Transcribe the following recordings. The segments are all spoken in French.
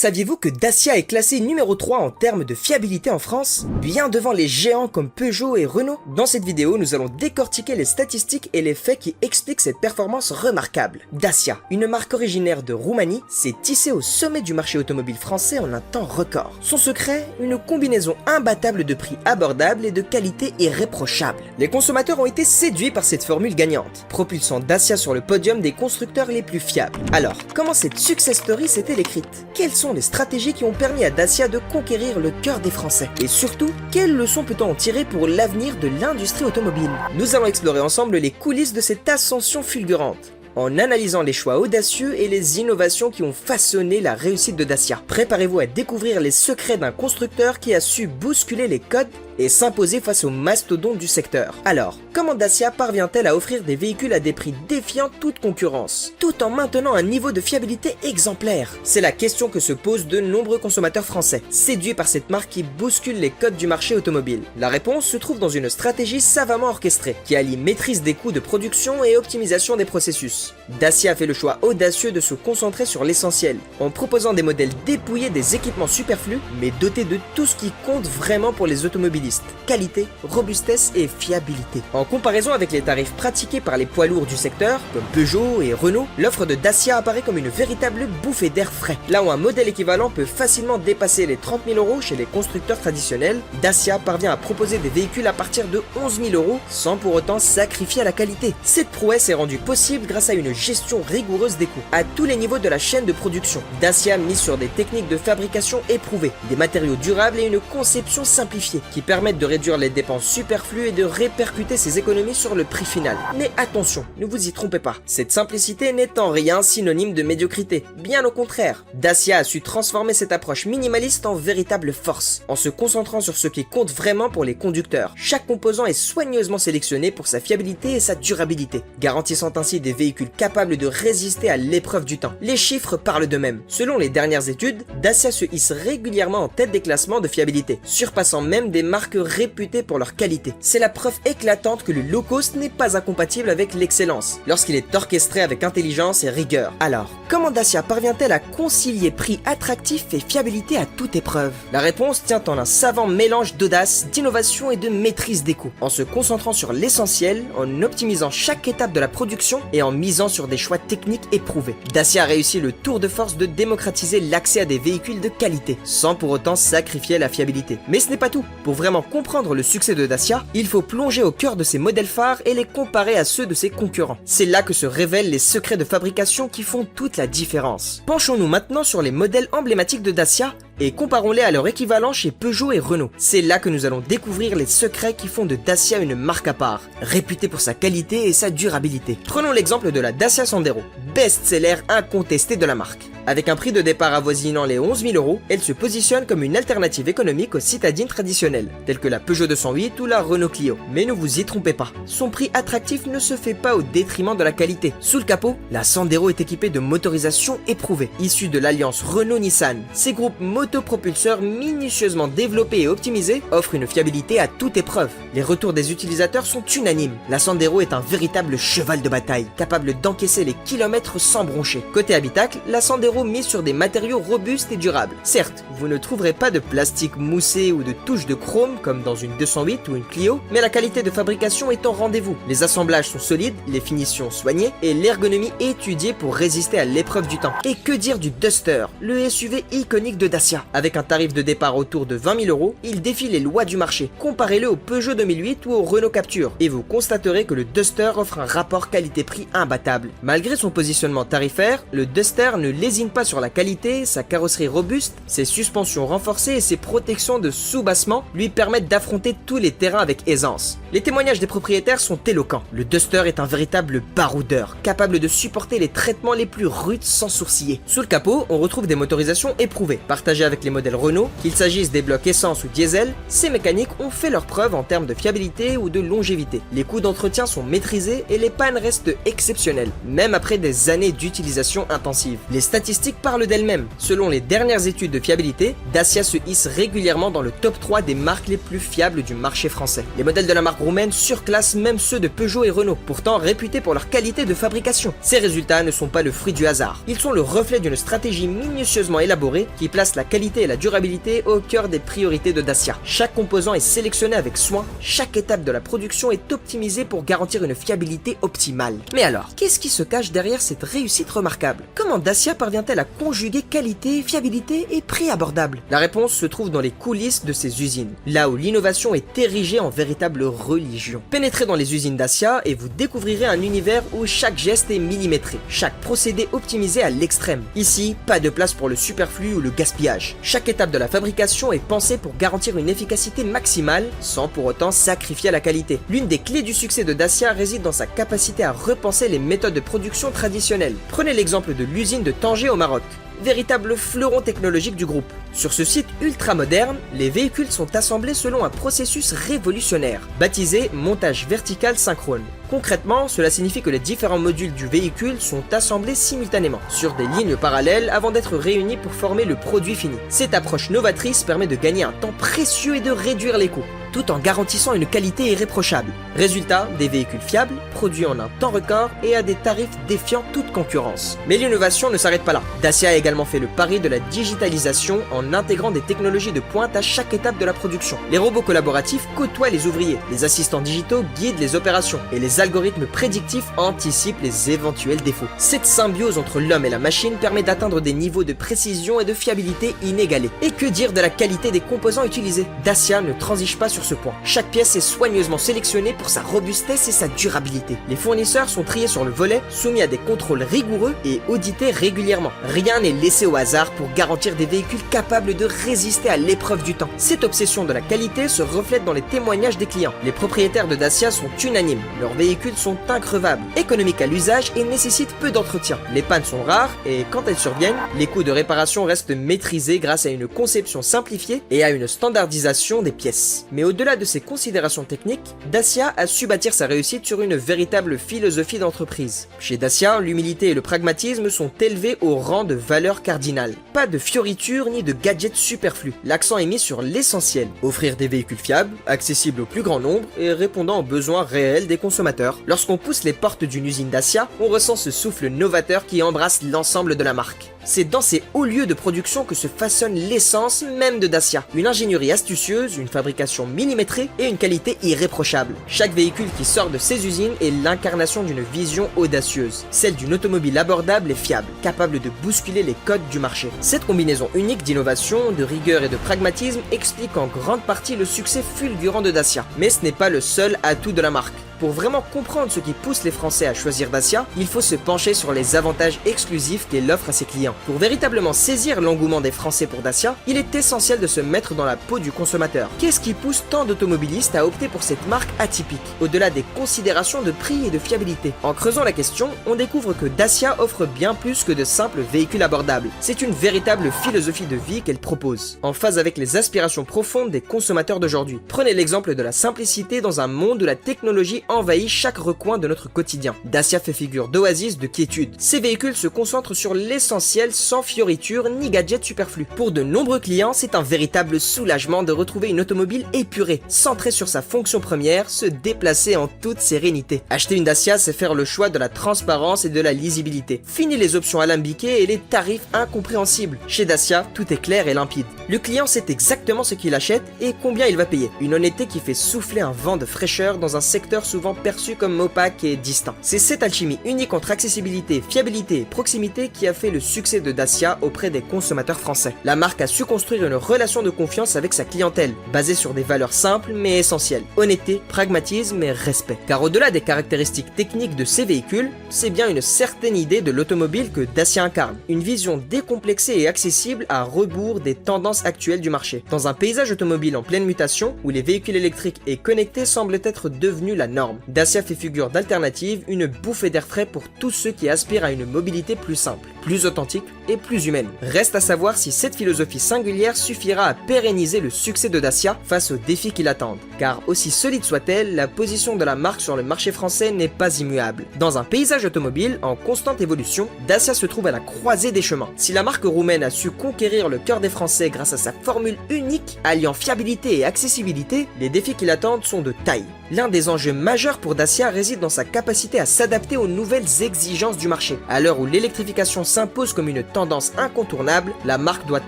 Saviez-vous que Dacia est classé numéro 3 en termes de fiabilité en France, bien devant les géants comme Peugeot et Renault? Dans cette vidéo, nous allons décortiquer les statistiques et les faits qui expliquent cette performance remarquable. Dacia, une marque originaire de Roumanie, s'est hissée au sommet du marché automobile français en un temps record. Son secret, une combinaison imbattable de prix abordables et de qualité irréprochable. Les consommateurs ont été séduits par cette formule gagnante, propulsant Dacia sur le podium des constructeurs les plus fiables. Alors, comment cette success story s'est-elle écrite? Quelles sont les stratégies qui ont permis à Dacia de conquérir le cœur des Français? Et surtout, quelles leçons peut-on en tirer pour l'avenir de l'industrie automobile? Nous allons explorer ensemble les coulisses de cette ascension fulgurante, en analysant les choix audacieux et les innovations qui ont façonné la réussite de Dacia. Préparez-vous à découvrir les secrets d'un constructeur qui a su bousculer les codes et s'imposer face aux mastodontes du secteur. Alors, comment Dacia parvient-elle à offrir des véhicules à des prix défiant toute concurrence, tout en maintenant un niveau de fiabilité exemplaire? C'est la question que se posent de nombreux consommateurs français, séduits par cette marque qui bouscule les codes du marché automobile. La réponse se trouve dans une stratégie savamment orchestrée, qui allie maîtrise des coûts de production et optimisation des processus. Dacia a fait le choix audacieux de se concentrer sur l'essentiel, en proposant des modèles dépouillés des équipements superflus, mais dotés de tout ce qui compte vraiment pour les automobilistes: qualité, robustesse et fiabilité. En comparaison avec les tarifs pratiqués par les poids lourds du secteur, comme Peugeot et Renault, l'offre de Dacia apparaît comme une véritable bouffée d'air frais. Là où un modèle équivalent peut facilement dépasser les 30 000 € chez les constructeurs traditionnels, Dacia parvient à proposer des véhicules à partir de 11 000 € sans pour autant sacrifier à la qualité. Cette prouesse est rendue possible grâce à une gestion rigoureuse des coûts. À tous les niveaux de la chaîne de production, Dacia mise sur des techniques de fabrication éprouvées, des matériaux durables et une conception simplifiée qui permettent de réduire les dépenses superflues et de répercuter ces économies sur le prix final. Mais attention, ne vous y trompez pas, cette simplicité n'est en rien synonyme de médiocrité, bien au contraire. Dacia a su transformer cette approche minimaliste en véritable force, en se concentrant sur ce qui compte vraiment pour les conducteurs. Chaque composant est soigneusement sélectionné pour sa fiabilité et sa durabilité, garantissant ainsi des véhicules capables de résister à l'épreuve du temps. Les chiffres parlent d'eux-mêmes. Selon les dernières études, Dacia se hisse régulièrement en tête des classements de fiabilité, surpassant même des marques réputées pour leur qualité. C'est la preuve éclatante que le low cost n'est pas incompatible avec l'excellence, lorsqu'il est orchestré avec intelligence et rigueur. Alors, comment Dacia parvient-elle à concilier prix attractif et fiabilité à toute épreuve? La réponse tient en un savant mélange d'audace, d'innovation et de maîtrise des coûts, en se concentrant sur l'essentiel, en optimisant chaque étape de la production et en misant sur des choix techniques éprouvés. Dacia a réussi le tour de force de démocratiser l'accès à des véhicules de qualité, sans pour autant sacrifier la fiabilité. Mais ce n'est pas tout. Pour vraiment comprendre le succès de Dacia, il faut plonger au cœur de ses modèles phares et les comparer à ceux de ses concurrents. C'est là que se révèlent les secrets de fabrication qui font toute la différence. Penchons-nous maintenant sur les modèles emblématiques de Dacia et comparons-les à leur équivalent chez Peugeot et Renault. C'est là que nous allons découvrir les secrets qui font de Dacia une marque à part, réputée pour sa qualité et sa durabilité. Prenons l'exemple de la Dacia Sandero, best-seller incontesté de la marque. Avec un prix de départ avoisinant les 11 000 €, elle se positionne comme une alternative économique aux citadines traditionnelles, telles que la Peugeot 208 ou la Renault Clio. Mais ne vous y trompez pas, son prix attractif ne se fait pas au détriment de la qualité. Sous le capot, la Sandero est équipée de motorisations éprouvées, issues de l'alliance Renault-Nissan. Ces groupes motopropulseurs minutieusement développés et optimisés offrent une fiabilité à toute épreuve. Les retours des utilisateurs sont unanimes. La Sandero est un véritable cheval de bataille, capable d'encaisser les kilomètres sans broncher. Côté habitacle, la Sandero mise sur des matériaux robustes et durables. Certes, vous ne trouverez pas de plastique moussé ou de touches de chrome comme dans une 208 ou une Clio, mais la qualité de fabrication est au rendez-vous. Les assemblages sont solides, les finitions soignées et l'ergonomie étudiée pour résister à l'épreuve du temps. Et que dire du Duster, le SUV iconique de Dacia? Avec un tarif de départ autour de 20 000 €, il défie les lois du marché. Comparez-le au Peugeot 2008 ou au Renault Captur et vous constaterez que le Duster offre un rapport qualité-prix imbattable. Malgré son positionnement tarifaire, le Duster ne lésine pas sur la qualité, sa carrosserie robuste, ses suspensions renforcées et ses protections de sous-bassement lui permettent d'affronter tous les terrains avec aisance. Les témoignages des propriétaires sont éloquents. Le Duster est un véritable baroudeur, capable de supporter les traitements les plus rudes sans sourciller. Sous le capot, on retrouve des motorisations éprouvées, partagées avec les modèles Renault, qu'il s'agisse des blocs essence ou diesel. Ces mécaniques ont fait leurs preuves en termes de fiabilité ou de longévité. Les coûts d'entretien sont maîtrisés et les pannes restent exceptionnelles, même après des années d'utilisation intensive. Les statistiques statistiques parlent d'elles-mêmes. Selon les dernières études de fiabilité, Dacia se hisse régulièrement dans le top 3 des marques les plus fiables du marché français. Les modèles de la marque roumaine surclassent même ceux de Peugeot et Renault, pourtant réputés pour leur qualité de fabrication. Ces résultats ne sont pas le fruit du hasard. Ils sont le reflet d'une stratégie minutieusement élaborée qui place la qualité et la durabilité au cœur des priorités de Dacia. Chaque composant est sélectionné avec soin, chaque étape de la production est optimisée pour garantir une fiabilité optimale. Mais alors, qu'est-ce qui se cache derrière cette réussite remarquable? Comment Dacia parvient-elle à conjuguer qualité, fiabilité et prix abordable? La réponse se trouve dans les coulisses de ces usines, là où l'innovation est érigée en véritable religion. Pénétrez dans les usines Dacia et vous découvrirez un univers où chaque geste est millimétré, chaque procédé optimisé à l'extrême. Ici, pas de place pour le superflu ou le gaspillage. Chaque étape de la fabrication est pensée pour garantir une efficacité maximale, sans pour autant sacrifier la qualité. L'une des clés du succès de Dacia réside dans sa capacité à repenser les méthodes de production traditionnelles. Prenez l'exemple de l'usine de Tanger au Maroc, véritable fleuron technologique du groupe. Sur ce site ultra moderne, les véhicules sont assemblés selon un processus révolutionnaire, baptisé montage vertical synchrone. Concrètement, cela signifie que les différents modules du véhicule sont assemblés simultanément, sur des lignes parallèles avant d'être réunis pour former le produit fini. Cette approche novatrice permet de gagner un temps précieux et de réduire les coûts, tout en garantissant une qualité irréprochable. Résultat, des véhicules fiables, produits en un temps record et à des tarifs défiant toute concurrence. Mais l'innovation ne s'arrête pas là. Dacia a également fait le pari de la digitalisation en intégrant des technologies de pointe à chaque étape de la production. Les robots collaboratifs côtoient les ouvriers, les assistants digitaux guident les opérations et les algorithmes prédictifs anticipent les éventuels défauts. Cette symbiose entre l'homme et la machine permet d'atteindre des niveaux de précision et de fiabilité inégalés. Et que dire de la qualité des composants utilisés? Dacia ne transige pas sur ce point. Chaque pièce est soigneusement sélectionnée pour sa robustesse et sa durabilité. Les fournisseurs sont triés sur le volet, soumis à des contrôles rigoureux et audités régulièrement. Rien n'est laissé au hasard pour garantir des véhicules capables de résister à l'épreuve du temps. Cette obsession de la qualité se reflète dans les témoignages des clients. Les propriétaires de Dacia sont unanimes. Leurs véhicules sont increvables, économiques à l'usage et nécessitent peu d'entretien. Les pannes sont rares et quand elles surviennent, les coûts de réparation restent maîtrisés grâce à une conception simplifiée et à une standardisation des pièces. Mais au-delà de ces considérations techniques, Dacia a su bâtir sa réussite sur une véritable philosophie d'entreprise. Chez Dacia, l'humilité et le pragmatisme sont élevés au rang de valeurs cardinales. Pas de fioritures ni de gadgets superflus. L'accent est mis sur l'essentiel. Offrir des véhicules fiables, accessibles au plus grand nombre et répondant aux besoins réels des consommateurs. Lorsqu'on pousse les portes d'une usine Dacia, on ressent ce souffle novateur qui embrasse l'ensemble de la marque. C'est dans ces hauts lieux de production que se façonne l'essence même de Dacia. Une ingénierie astucieuse, une fabrication millimétrée et une qualité irréprochable. Chaque véhicule qui sort de ces usines est l'incarnation d'une vision audacieuse, celle d'une automobile abordable et fiable, capable de bousculer les codes du marché. Cette combinaison unique d'innovation, de rigueur et de pragmatisme explique en grande partie le succès fulgurant de Dacia. Mais ce n'est pas le seul atout de la marque. Pour vraiment comprendre ce qui pousse les Français à choisir Dacia, il faut se pencher sur les avantages exclusifs qu'elle offre à ses clients. Pour véritablement saisir l'engouement des Français pour Dacia, il est essentiel de se mettre dans la peau du consommateur. Qu'est-ce qui pousse tant d'automobilistes à opter pour cette marque atypique, au-delà des considérations de prix et de fiabilité? En creusant la question, on découvre que Dacia offre bien plus que de simples véhicules abordables. C'est une véritable philosophie de vie qu'elle propose, en phase avec les aspirations profondes des consommateurs d'aujourd'hui. Prenez l'exemple de la simplicité dans un monde où la technologie envahit chaque recoin de notre quotidien. Dacia fait figure d'oasis de quiétude. Ces véhicules se concentrent sur l'essentiel sans fioritures ni gadgets superflus. Pour de nombreux clients, c'est un véritable soulagement de retrouver une automobile épurée, centrée sur sa fonction première, se déplacer en toute sérénité. Acheter une Dacia, c'est faire le choix de la transparence et de la lisibilité. Fini les options alambiquées et les tarifs incompréhensibles. Chez Dacia, tout est clair et limpide. Le client sait exactement ce qu'il achète et combien il va payer. Une honnêteté qui fait souffler un vent de fraîcheur dans un secteur souvent perçu comme opaque et distinct. C'est cette alchimie unique entre accessibilité, fiabilité et proximité qui a fait le succès de Dacia auprès des consommateurs français. La marque a su construire une relation de confiance avec sa clientèle, basée sur des valeurs simples mais essentielles. Honnêteté, pragmatisme et respect. Car au-delà des caractéristiques techniques de ces véhicules, c'est bien une certaine idée de l'automobile que Dacia incarne. Une vision décomplexée et accessible à rebours des tendances actuelles du marché. Dans un paysage automobile en pleine mutation, où les véhicules électriques et connectés semblent être devenus la norme, Dacia fait figure d'alternative, une bouffée d'air frais pour tous ceux qui aspirent à une mobilité plus simple, plus authentique éthique et plus humaine. Reste à savoir si cette philosophie singulière suffira à pérenniser le succès de Dacia face aux défis qui l'attendent. Car aussi solide soit-elle, la position de la marque sur le marché français n'est pas immuable. Dans un paysage automobile en constante évolution, Dacia se trouve à la croisée des chemins. Si la marque roumaine a su conquérir le cœur des Français grâce à sa formule unique, alliant fiabilité et accessibilité, les défis qui l'attendent sont de taille. L'un des enjeux majeurs pour Dacia réside dans sa capacité à s'adapter aux nouvelles exigences du marché. À l'heure où l'électrification s'impose comme une tendance incontournable, la marque doit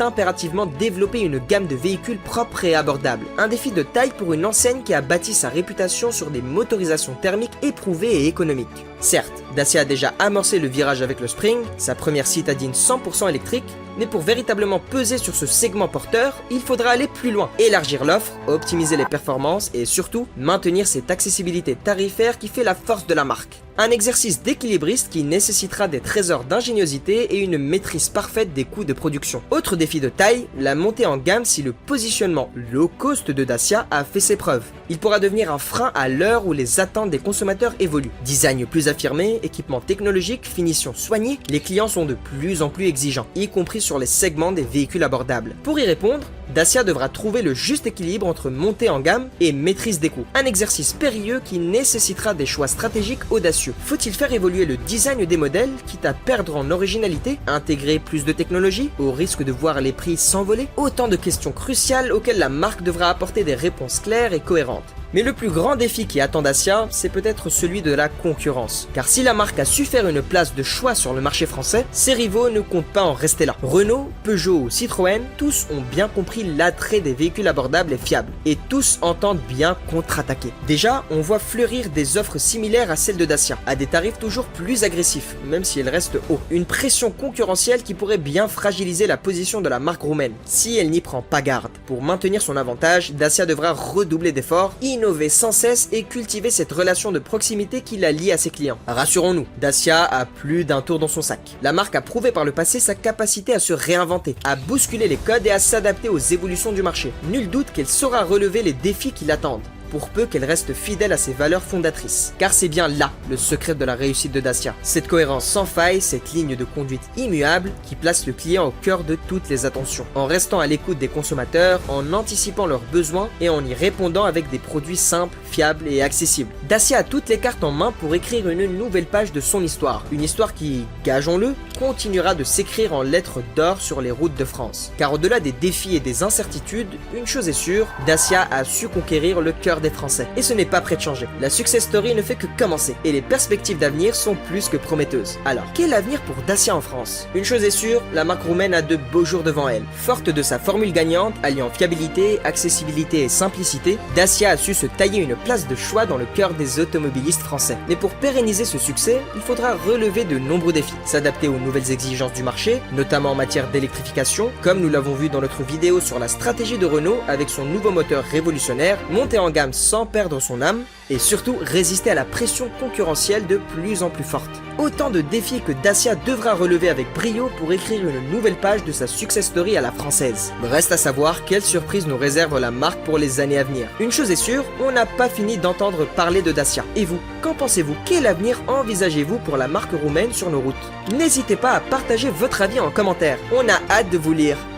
impérativement développer une gamme de véhicules propres et abordables. Un défi de taille pour une enseigne qui a bâti sa réputation sur des motorisations thermiques éprouvées et économiques. Certes, Dacia a déjà amorcé le virage avec le Spring, sa première citadine 100% électrique, mais pour véritablement peser sur ce segment porteur, il faudra aller plus loin, élargir l'offre, optimiser les performances et surtout maintenir cette accessibilité tarifaire qui fait la force de la marque. Un exercice d'équilibriste qui nécessitera des trésors d'ingéniosité et une maîtrise parfaite des coûts de production. Autre défi de taille, la montée en gamme si le positionnement low cost de Dacia a fait ses preuves. Il pourra devenir un frein à l'heure où les attentes des consommateurs évoluent. Design plus affirmé, équipement technologique, finition soignée, les clients sont de plus en plus exigeants, y compris sur les segments des véhicules abordables. Pour y répondre, Dacia devra trouver le juste équilibre entre montée en gamme et maîtrise des coûts. Un exercice périlleux qui nécessitera des choix stratégiques audacieux. Faut-il faire évoluer le design des modèles, quitte à perdre en originalité, intégrer plus de technologie, au risque de voir les prix s'envoler? Autant de questions cruciales auxquelles la marque devra apporter des réponses claires et cohérentes. Mais le plus grand défi qui attend Dacia, c'est peut-être celui de la concurrence. Car si la marque a su faire une place de choix sur le marché français, ses rivaux ne comptent pas en rester là. Renault, Peugeot ou Citroën, tous ont bien compris l'attrait des véhicules abordables et fiables. Et tous entendent bien contre-attaquer. Déjà, on voit fleurir des offres similaires à celles de Dacia, à des tarifs toujours plus agressifs, même si elles restent hauts. Une pression concurrentielle qui pourrait bien fragiliser la position de la marque roumaine, si elle n'y prend pas garde. Pour maintenir son avantage, Dacia devra redoubler d'efforts, innover sans cesse et cultiver cette relation de proximité qui la lie à ses clients. Rassurons-nous, Dacia a plus d'un tour dans son sac. La marque a prouvé par le passé sa capacité à se réinventer, à bousculer les codes et à s'adapter aux évolutions du marché. Nul doute qu'elle saura relever les défis qui l'attendent, pour peu qu'elle reste fidèle à ses valeurs fondatrices. Car c'est bien là le secret de la réussite de Dacia. Cette cohérence sans faille, cette ligne de conduite immuable qui place le client au cœur de toutes les attentions, en restant à l'écoute des consommateurs, en anticipant leurs besoins et en y répondant avec des produits simples, fiables et accessibles. Dacia a toutes les cartes en main pour écrire une nouvelle page de son histoire. Une histoire qui, gageons-le, continuera de s'écrire en lettres d'or sur les routes de France. Car au-delà des défis et des incertitudes, une chose est sûre, Dacia a su conquérir le cœur des Français. Et ce n'est pas prêt de changer. La success story ne fait que commencer et les perspectives d'avenir sont plus que prometteuses. Alors, quel avenir pour Dacia en France? Une chose est sûre, la marque roumaine a de beaux jours devant elle. Forte de sa formule gagnante, alliant fiabilité, accessibilité et simplicité, Dacia a su se tailler une place de choix dans le cœur des automobilistes français. Mais pour pérenniser ce succès, il faudra relever de nombreux défis. S'adapter aux nouvelles exigences du marché, notamment en matière d'électrification, comme nous l'avons vu dans notre vidéo sur la stratégie de Renault avec son nouveau moteur révolutionnaire, monter en gamme sans perdre son âme, et surtout résister à la pression concurrentielle de plus en plus forte. Autant de défis que Dacia devra relever avec brio pour écrire une nouvelle page de sa success story à la française. Reste à savoir quelle surprise nous réserve la marque pour les années à venir. Une chose est sûre, on n'a pas fini d'entendre parler de Dacia. Et vous, qu'en pensez-vous? Quel avenir envisagez-vous pour la marque roumaine sur nos routes? N'hésitez pas à partager votre avis en commentaire, on a hâte de vous lire.